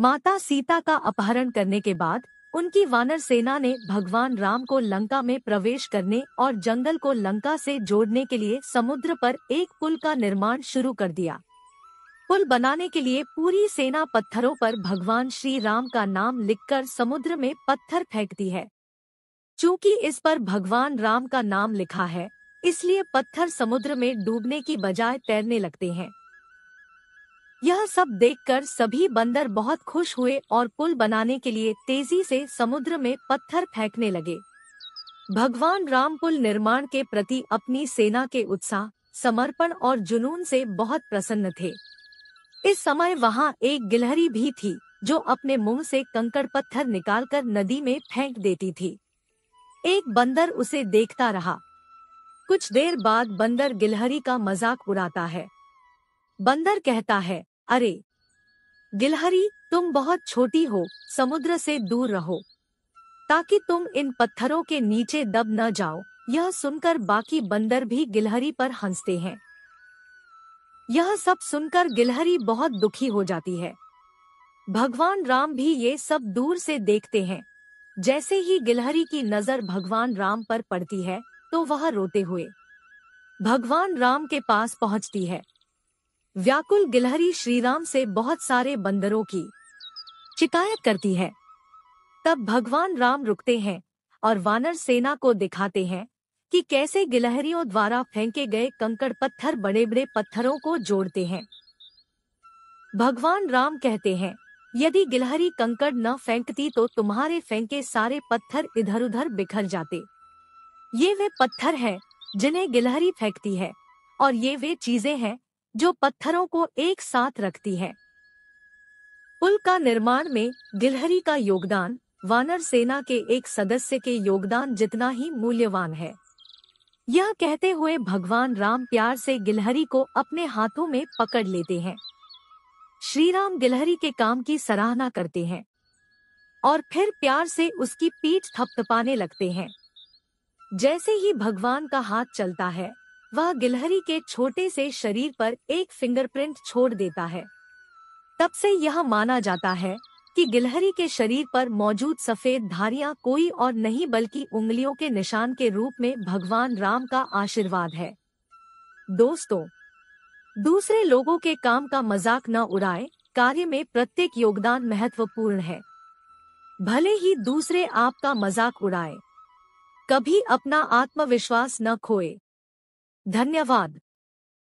माता सीता का अपहरण करने के बाद उनकी वानर सेना ने भगवान राम को लंका में प्रवेश करने और जंगल को लंका से जोड़ने के लिए समुद्र पर एक पुल का निर्माण शुरू कर दिया। पुल बनाने के लिए पूरी सेना पत्थरों पर भगवान श्री राम का नाम लिखकर समुद्र में पत्थर फेंकती है। चूंकि इस पर भगवान राम का नाम लिखा है, इसलिए पत्थर समुद्र में डूबने की बजाय तैरने लगते हैं। यह सब देखकर सभी बंदर बहुत खुश हुए और पुल बनाने के लिए तेजी से समुद्र में पत्थर फेंकने लगे। भगवान राम पुल निर्माण के प्रति अपनी सेना के उत्साह, समर्पण और जुनून से बहुत प्रसन्न थे। इस समय वहाँ एक गिलहरी भी थी जो अपने मुंह से कंकड़ पत्थर निकालकर नदी में फेंक देती थी। एक बंदर उसे देखता रहा। कुछ देर बाद बंदर गिलहरी का मजाक उड़ाता है। बंदर कहता है, अरे गिलहरी, तुम बहुत छोटी हो, समुद्र से दूर रहो ताकि तुम इन पत्थरों के नीचे दब न जाओ। यह सुनकर बाकी बंदर भी गिलहरी पर हंसते हैं। यह सब सुनकर गिलहरी बहुत दुखी हो जाती है। भगवान राम भी ये सब दूर से देखते हैं। जैसे ही गिलहरी की नजर भगवान राम पर पड़ती है तो वह रोते हुए भगवान राम के पास पहुंचती है। व्याकुल गिलहरी श्रीराम से बहुत सारे बंदरों की शिकायत करती है। तब भगवान राम रुकते हैं और वानर सेना को दिखाते हैं कि कैसे गिलहरियों द्वारा फेंके गए कंकड़ पत्थर बड़े बड़े पत्थरों को जोड़ते हैं। भगवान राम कहते हैं, यदि गिलहरी कंकड़ न फेंकती तो तुम्हारे फेंके सारे पत्थर इधर उधर बिखर जाते। ये वे पत्थर हैं जिन्हें गिलहरी फेंकती है और ये वे चीजें हैं जो पत्थरों को एक साथ रखती है। पुल का निर्माण में गिलहरी का योगदान वानर सेना के एक सदस्य के योगदान जितना ही मूल्यवान है। यह कहते हुए भगवान राम प्यार से गिलहरी को अपने हाथों में पकड़ लेते हैं। श्री राम गिलहरी के काम की सराहना करते हैं और फिर प्यार से उसकी पीठ थपथपाने लगते हैं। जैसे ही भगवान का हाथ चलता है, वह गिलहरी के छोटे से शरीर पर एक फिंगरप्रिंट छोड़ देता है। तब से यह माना जाता है कि गिलहरी के शरीर पर मौजूद सफेद धारियां कोई और नहीं बल्कि उंगलियों के निशान के रूप में भगवान राम का आशीर्वाद है। दोस्तों, दूसरे लोगों के काम का मजाक न उड़ाएं। कार्य में प्रत्येक योगदान महत्वपूर्ण है। भले ही दूसरे आपका मजाक उड़ाएं, कभी अपना आत्मविश्वास न खोए। धन्यवाद।